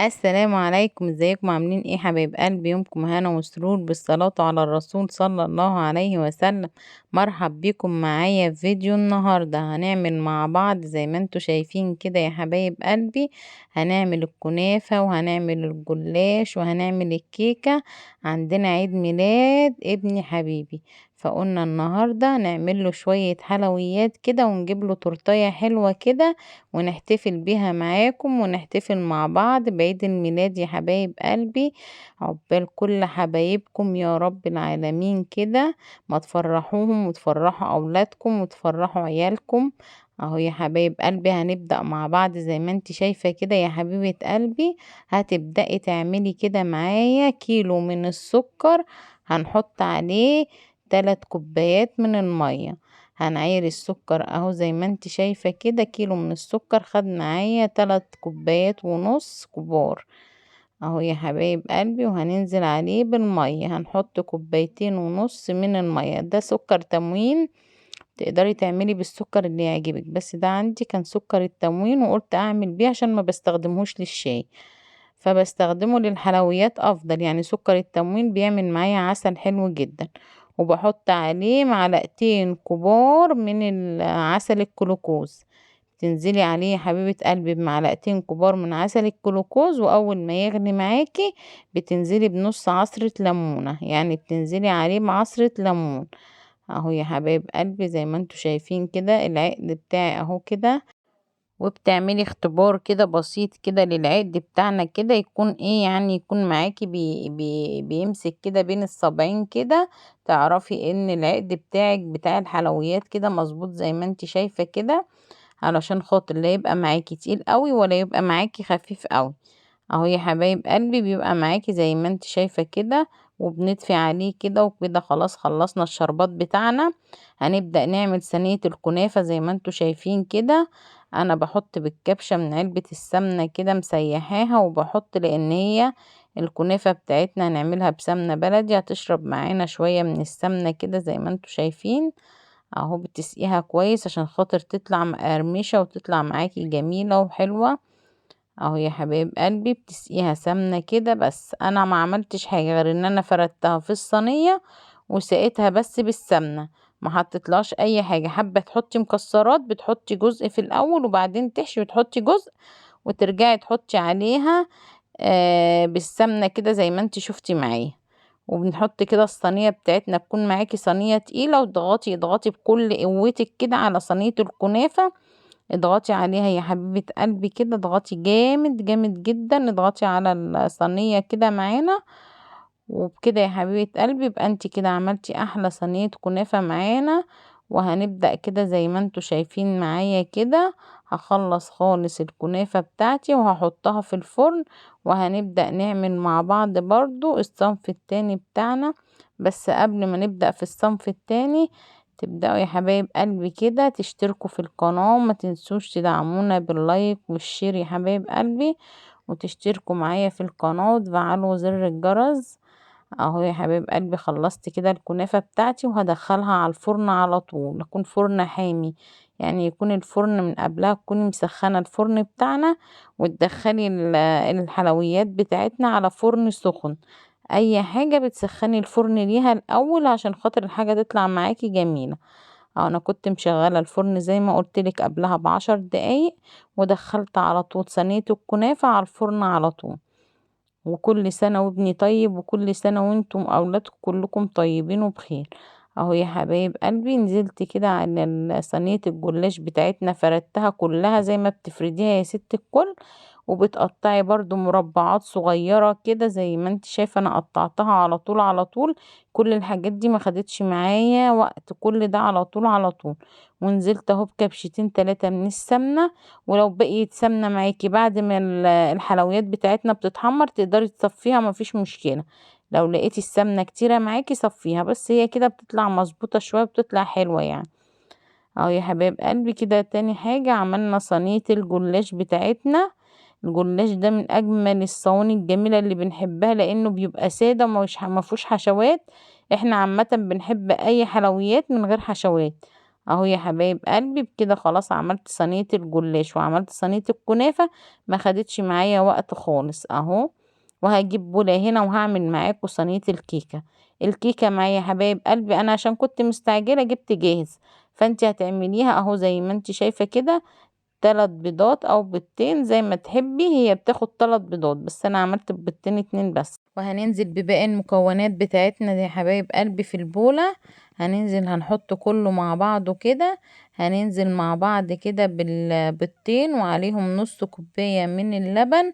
السلام عليكم، ازيكم عاملين ايه حبايب قلبي؟ يومكم هنا وسرور بالصلاة على الرسول صلى الله عليه وسلم. مرحب بكم معايا في فيديو. النهاردة هنعمل مع بعض زي ما انتوا شايفين كده يا حبايب قلبي. هنعمل الكنافة وهنعمل الجلاش وهنعمل الكيكة. عندنا عيد ميلاد ابني حبيبي، فقلنا النهاردة نعمل له شوية حلويات كده ونجيب له تورتية حلوة كده ونحتفل بيها معاكم ونحتفل مع بعض بعيد الميلاد يا حبايب قلبي. عقبال كل حبايبكم يا رب العالمين كده، ما تفرحوهم وتفرحوا اولادكم وتفرحوا عيالكم. اهو يا حبايب قلبي هنبدأ مع بعض زي ما انت شايفة كده يا حبيبة قلبي. هتبدأي تعملي كده معايا كيلو من السكر، هنحط عليه 3 كوبايات من المية. هنعير السكر اهو زي ما انت شايفة كده، كيلو من السكر خد معايا 3 كوبايات ونص كبار اهو يا حبايب قلبي. وهننزل عليه بالمية، هنحط 2 كوبايات ونص من المية. ده سكر تموين، تقدري تعملي بالسكر اللي يعجبك، بس ده عندي كان سكر التموين وقلت اعمل بيه عشان ما بستخدمهوش للشاي، فبستخدمه للحلويات افضل. يعني سكر التموين بيعمل معايا عسل حلو جدا. وبحط عليه 2 معلقة كبار من عسل الجلوكوز. تنزلي عليه يا حبيبة قلبي ب2 معلقة كبار من عسل الجلوكوز، واول ما يغلي معاكي بتنزلي بنص عصرة ليمونة، يعني بتنزلي عليه بعصرة ليمون. اهو يا حبايب قلبي زي ما انتوا شايفين كده العقد بتاعي اهو كده. وبتعملي اختبار كده بسيط كده للعقد بتاعنا كده، يكون ايه يعني، يكون معاكي بيمسك كده بين الصابعين كده، تعرفي ان العقد بتاعك بتاع الحلويات كده مظبوط زي ما انت شايفة كده، علشان خاطر لا يبقى معاكي تقيل قوي ولا يبقى معاكي خفيف قوي. اهو يا حبايب قلبي بيبقى معاكي زي ما انت شايفة كده. وبنطفي عليه كده وكده. خلاص خلصنا الشربات بتاعنا. هنبدأ نعمل صينية الكنافة زي ما انتوا شايفين كده. انا بحط بالكبشة من علبة السمنة كده مسيحاها، وبحط لان هي الكنافة بتاعتنا هنعملها بسمنة بلدي، هتشرب معانا شوية من السمنة كده زي ما انتوا شايفين. اهو بتسقيها كويس عشان خاطر تطلع مقرمشة وتطلع معاكي جميلة وحلوة. اهو يا حبايب قلبي بتسقيها سمنة كده، بس انا ما عملتش حاجة غير ان انا فردتها في الصينية وسقيتها بس بالسمنة، ما حطيتلاش اي حاجة. حابة تحطي مكسرات بتحطي جزء في الاول وبعدين تحشي وتحطي جزء وترجعي تحطي عليها بالسمنة كده زي ما انت شفتي معايا. وبنحط كده الصينية بتاعتنا تكون معاكي صينية تقيلة، وتضغطي اضغطي بكل قوتك كده على صينية الكنافة. اضغطي عليها يا حبيبة قلبي كده، اضغطي جامد جامد جدا، اضغطي على الصينية كده معانا. وبكده يا حبيبة قلبي يبقى انت كده عملتي احلى صينية كنافة معانا. وهنبدأ كده زي ما انتوا شايفين معايا كده. هخلص خالص الكنافة بتاعتي وهحطها في الفرن، وهنبدأ نعمل مع بعض برضو الصنف التاني بتاعنا. بس قبل ما نبدأ في الصنف التاني، تبدأوا يا حبايب قلبي كده تشتركوا في القناة، وما تنسوش تدعمونا باللايك والشير يا حبايب قلبي، وتشتركوا معايا في القناة وتفعلوا زر الجرس. اهو يا حبايب قلبي خلصت كده الكنافة بتاعتي وهدخلها على الفرن على طول. يكون فرن حامي، يعني يكون الفرن من قبلها تكوني مسخنة الفرن بتاعنا، وتدخلي الحلويات بتاعتنا على فرن سخن. اي حاجة بتسخني الفرن ليها الاول عشان خاطر الحاجة تطلع معاكي جميلة. انا كنت مشغلة الفرن زي ما قلتلك قبلها ب10 دقايق، ودخلت على طول صينية الكنافة على الفرن على طول. وكل سنة وابني طيب، وكل سنة وانتم اولادكم كلكم طيبين وبخير. اهو يا حبايب قلبي نزلت كده على صينية الجلاش بتاعتنا، فردتها كلها زي ما بتفرديها يا ست الكل. وبتقطعي برضو مربعات صغيرة كده زي ما انت شايفة انا قطعتها على طول على طول. كل الحاجات دي ما خدتش معايا وقت، كل ده على طول على طول. ونزلت اهو بكبشتين 3 من السمنة. ولو بقيت سمنة معاكي بعد ما الحلويات بتاعتنا بتتحمر تقدري تصفيها، مفيش مشكلة. لو لقيتي السمنة كتيرة معاكي صفيها، بس هي كده بتطلع مظبوطة شوية، بتطلع حلوة يعني. اهو يا حبايب قلبي كده تاني حاجة عملنا صينية الجلاش بتاعتنا. الجلاش ده من اجمل الصواني الجميلة اللي بنحبها، لانه بيبقى سادة ما فيهوش حشوات. احنا عامة بنحب اي حلويات من غير حشوات. اهو يا حبايب قلبي بكده خلاص عملت صينية الجلاش وعملت صينية الكنافة، ما خدتش معايا وقت خالص اهو. وهجيب بوله هنا وهعمل معاكم صينية الكيكة. الكيكة معايا يا حبايب قلبي، انا عشان كنت مستعجلة جبت جاهز، فانت هتعمليها اهو زي ما انت شايفة كده، 3 بيضات او بيضتين زي ما تحبي، هي بتاخد 3 بيضات بس انا عملت بيضتين 2 بس. وهننزل بباقي المكونات بتاعتنا دي يا حبايب قلبي في البولة، هننزل هنحط كله مع بعضه كده، هننزل مع بعض كده بالبيضتين وعليهم نص كوباية من اللبن.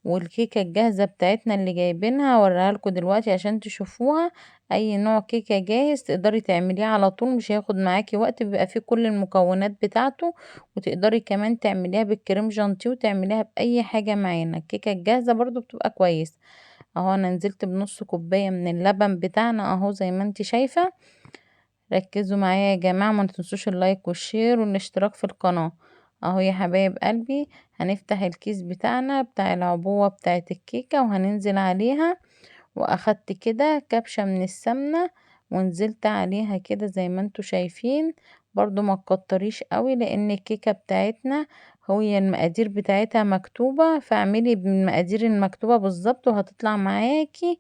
والكيكة الجاهزة بتاعتنا اللي جايبينها اوريها لكم دلوقتي عشان تشوفوها. اي نوع كيكة جاهز تقدري تعمليه على طول، مش هياخد معاكي وقت، بيبقى فيه كل المكونات بتاعته. وتقدري كمان تعمليها بالكريم جانتيه وتعمليها باي حاجة معانا، الكيكة الجاهزة برضو بتبقى كويس. اهو انا نزلت بنص كوباية من اللبن بتاعنا اهو زي ما انت شايفة. ركزوا معايا يا جماعة، ما تنسوش اللايك والشير والاشتراك في القناة. اهو يا حبايب قلبي هنفتح الكيس بتاعنا بتاع العبوة بتاعة الكيكة وهننزل عليها. واخدت كده كبشة من السمنة ونزلت عليها كده زي ما انتوا شايفين. برضو ما تكتريش قوي لان الكيكة بتاعتنا هي المقادير بتاعتها مكتوبة، فاعملي بالمقادير المكتوبة بالظبط وهتطلع معاكي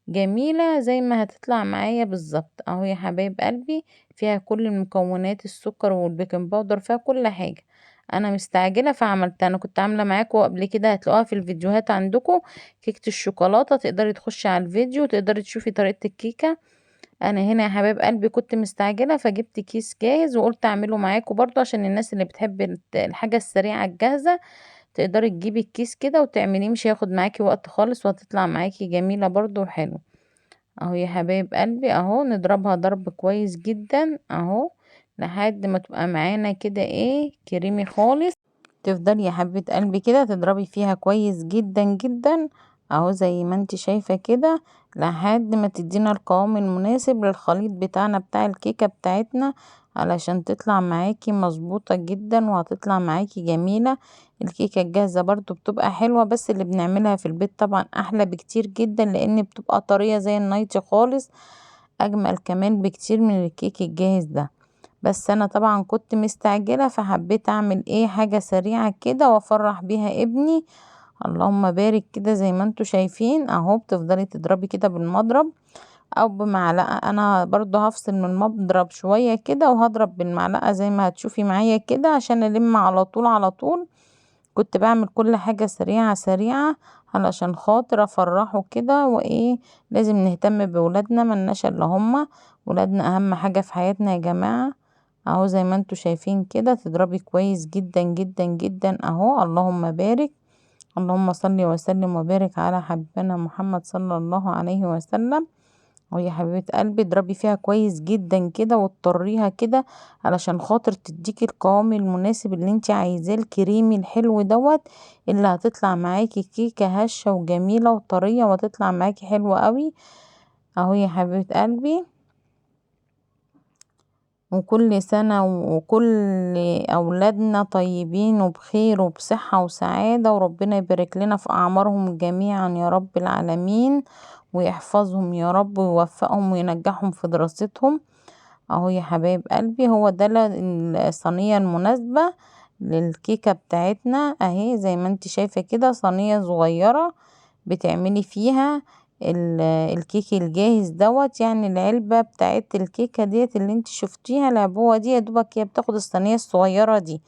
جميلة زي ما هتطلع معايا بالظبط. اهو يا حبايب قلبي فيها كل المكونات، السكر والبيكنج باودر، فيها كل حاجة. انا مستعجلة فعملتها، انا كنت عاملة معاكم قبل كده هتلاقوها في الفيديوهات عندكم، كيكة الشوكولاتة، تقدري تخشي على الفيديو تقدري تشوفي طريقة الكيكة. انا هنا يا حبايب قلبي كنت مستعجلة فجبت كيس جاهز وقلت اعمله معاكم برضو عشان الناس اللي بتحب الحاجة السريعة الجاهزة. تقدري تجيبي الكيس كده وتعمليه، مش هياخد معاكي وقت خالص وهتطلع معاكي جميلة برضو وحلو. اهو يا حبايب قلبي اهو نضربها ضرب كويس جدا اهو لحد ما تبقى معانا كده ايه كريمي خالص. تفضلي يا حبيبة قلبي كده تضربي فيها كويس جدا جدا اهو زي ما انت شايفة كده لحد ما تدينا القوام المناسب للخليط بتاعنا بتاع الكيكة بتاعتنا، علشان تطلع معاكي مظبوطة جدا وهتطلع معاكي جميلة. الكيكة الجاهزة برضو بتبقى حلوة، بس اللي بنعملها في البيت طبعا احلى بكتير جدا لان بتبقى طرية زي النايتي خالص، اجمل كمان بكتير من الكيك الجاهز ده. بس انا طبعا كنت مستعجلة فحبيت اعمل ايه حاجة سريعة كده وافرح بيها ابني. اللهم بارك كده زي ما انتوا شايفين اهو بتفضلي تضربي كده بالمضرب او بمعلقة، انا برضو هفصل من المضرب شوية كده وهضرب بالمعلقة زي ما هتشوفي معايا كده عشان الم على طول على طول. كنت بعمل كل حاجة سريعة سريعة علشان خاطر افرحه كده وايه. لازم نهتم بولادنا ملناش الا هما، ولادنا اهم حاجة في حياتنا يا جماعة. اهو زي ما انتوا شايفين كده تضربي كويس جدا جدا جدا اهو. اللهم بارك، اللهم صل وسلم وبارك على حبيبنا محمد صلى الله عليه وسلم. ويا حبيبة قلبي اضربي فيها كويس جدا كده واضطريها كده علشان خاطر تديكي القوام المناسب اللي انت عايزاه الكريمي الحلو دوت، اللي هتطلع معاكي كيكة هشة وجميلة وطرية وتطلع معاكي حلوة قوي. اهو يا حبيبة قلبي وكل سنة وكل أولادنا طيبين وبخير وبصحة وسعادة، وربنا يبارك لنا في أعمارهم جميعا يا رب العالمين، ويحفظهم يا رب ويوفقهم وينجحهم في دراستهم. اهو يا حبايب قلبي هو ده الصينية المناسبة للكيكة بتاعتنا اهي زي ما انت شايفة كده، صينية صغيرة بتعملي فيها الكيك الجاهز دوت، يعني العلبة بتاعت الكيكة ديت اللي انت شفتيها العبوة دي يا دوبك هي بتاخد الصينية الصغيرة دي.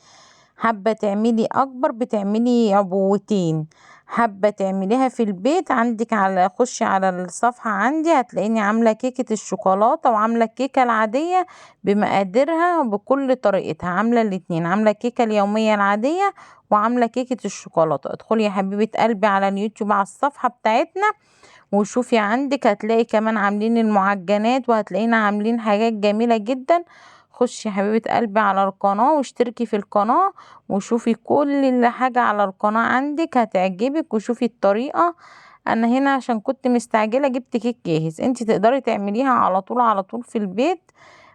حابة تعملي اكبر بتعملي عبوتين، حابة تعمليها في البيت عندك على خشي على الصفحة عندي هتلاقيني عاملة كيكة الشوكولاتة وعاملة الكيكة العادية بمقاديرها وبكل طريقتها، عاملة الاتنين، عاملة الكيكة اليومية العادية وعاملة كيكة الشوكولاتة. ادخلي يا حبيبة قلبي على اليوتيوب على الصفحة بتاعتنا وشوفي عندك هتلاقي كمان عاملين المعجنات وهتلاقينا عاملين حاجات جميلة جدا. خشي يا حبيبة قلبي على القناة واشتركي في القناة وشوفي كل حاجة على القناة عندك هتعجبك وشوفي الطريقة. انا هنا عشان كنت مستعجلة جبت كيك جاهز، انتي تقدري تعمليها على طول على طول في البيت.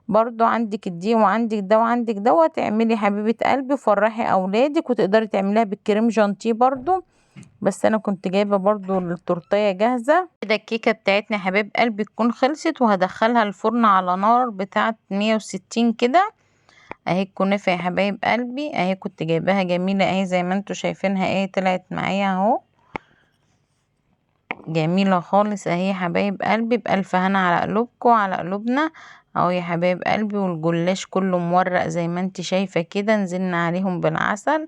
برضو عندك الدي وعندك ده وعندك دوت، اعملي حبيبة قلبي وفرحي اولادك، وتقدري تعمليها بالكريم جانتيه برضو. بس انا كنت جايبه برضو التورتيه جاهزه كده. الكيكه بتاعتنا يا حبايب قلبي تكون خلصت وهدخلها الفرن على نار بتاعه 160 كده اهي الكنافة يا حبايب قلبي اهي، كنت جايباها جميلة اهي زي ما انتوا شايفينها ايه، طلعت معايا اهو جميلة خالص اهي يا حبايب قلبي، بألف هنا على قلوبكم وعلى قلوبنا اهو يا حبايب قلبي. والجلاش كله مورق زي ما انت شايفة كده، نزلنا عليهم بالعسل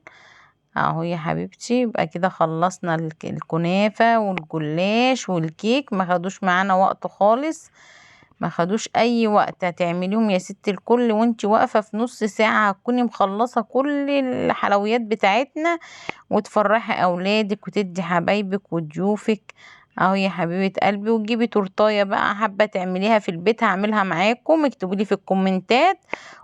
اهو يا حبيبتي. يبقى كده خلصنا الكنافة والجلاش والكيك، ما خدوش معانا وقت خالص، ما خدوش اي وقت. هتعمليهم يا ست الكل وانت واقفة في نص ساعة هتكوني مخلصة كل الحلويات بتاعتنا، وتفرحي اولادك وتدي حبايبك وضيوفك اهو يا حبيبة قلبي. وتجيبي تورتايه بقى حابة تعمليها في البيت، هعملها معاكم، اكتبولي في الكومنتات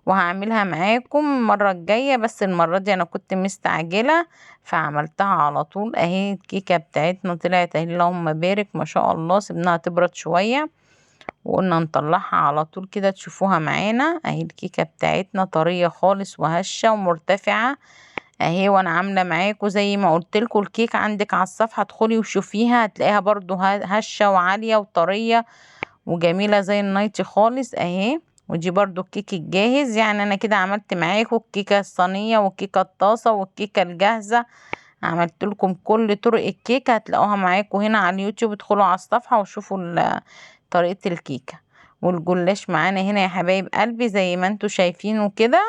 وهعملها معاكم المرة الجاية. بس المرة دي انا كنت مستعجلة فعملتها على طول اهي. الكيكة بتاعتنا طلعت اهي اللهم بارك ما شاء الله، سيبناها تبرد شوية وقلنا نطلعها على طول كده تشوفوها معانا اهي. الكيكة بتاعتنا طرية خالص وهشة ومرتفعة اهي، وانا عامله معاكم زي ما قلتلكوا. الكيك عندك على الصفحه ادخلي وشوفيها، هتلاقيها برضو هشه وعاليه وطريه وجميله زي النايتي خالص اهي. ودي برضو الكيك الجاهز، يعني انا كده عملت معاكم الكيكه الصينيه والكيكه الطاسه والكيكه الجاهزه، عملت لكم كل طرق الكيكه هتلاقوها معاكم هنا على اليوتيوب. ادخلوا على الصفحه وشوفوا طريقه الكيكه. والجلاش معانا هنا يا حبايب قلبي زي ما انتوا شايفينه كده،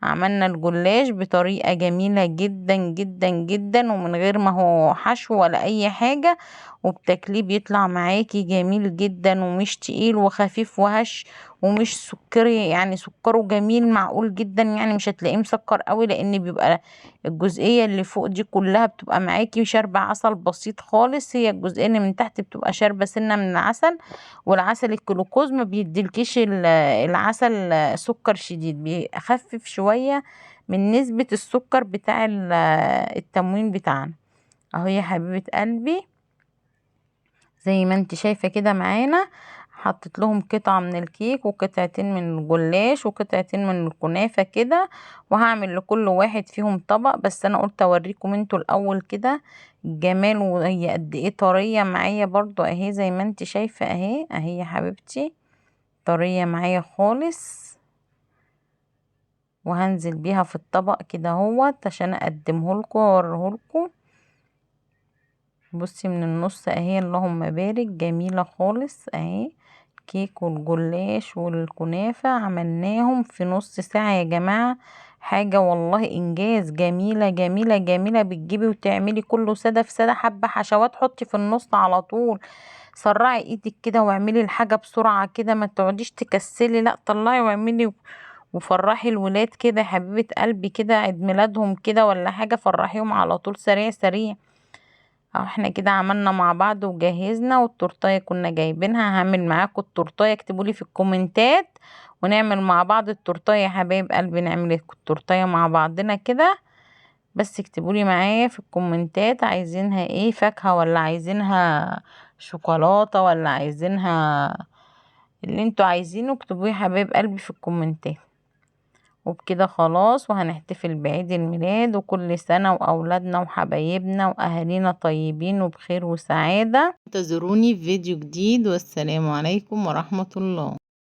عملنا الجلاش بطريقة جميلة جدا جدا جدا، ومن غير ما هو حشو ولا اي حاجة، وبتاكليه بيطلع معاكي جميل جدا ومش تقيل وخفيف وهش ومش سكري، يعني سكره جميل معقول جدا، يعني مش هتلاقيه مسكر قوي، لان بيبقى الجزئية اللي فوق دي كلها بتبقى معاكي شاربة عسل بسيط خالص، هي الجزئية اللي من تحت بتبقى شاربة سنة من العسل. والعسل الجلوكوز ما بيديلكيش العسل سكر شديد، بيخفف شوية من نسبة السكر بتاع التموين بتاعنا اهو يا حبيبة قلبي. زي ما انت شايفة كده معانا، حطيت لهم قطعة من الكيك وقطعتين من الجلاش وقطعتين من الكنافة كده، وهعمل لكل واحد فيهم طبق. بس انا قلت اوريكم انتوا الاول كده الجمال، وهي قد ايه طرية معايا برضو اهي زي ما انت شايفة اهي اهي يا حبيبتي، طرية معايا خالص. وهنزل بيها في الطبق كده اهوت عشان اقدمه لكم واوريه لكم. بصي من النص اهي اللهم بارك، جميلة خالص اهي. الكيك والجلاش والكنافة عملناهم في نص ساعة يا جماعة، حاجة والله انجاز. جميلة جميلة جميلة، بتجيبي وتعملي كله سادة في سادة، حبة حشوات حطي في النص على طول، سرعي ايدك كده واعملي الحاجة بسرعة كده، ما تقعديش تكسلي، لا طلعي واعملي وفرحي الولاد كده يا حبيبة قلبي، كده عيد ميلادهم كده ولا حاجة، فرحيهم على طول سريع سريع اهو. احنا كده عملنا مع بعض وجهزنا، والتورتايه كنا جايبينها، هعمل معاكم التورتايه، اكتبولي في الكومنتات ونعمل مع بعض التورتايه يا حبايب قلبي، نعمل التورتايه مع بعضنا كده. بس اكتبولي معايا في الكومنتات عايزينها ايه، فاكهة ولا عايزينها شوكولاتة ولا عايزينها، اللي انتوا عايزينه اكتبوه يا حبايب قلبي في الكومنتات. وبكده خلاص، وهنحتفل بعيد الميلاد، وكل سنة وأولادنا وحبايبنا وأهالينا طيبين وبخير وسعادة. انتظروني في فيديو جديد، والسلام عليكم ورحمة الله.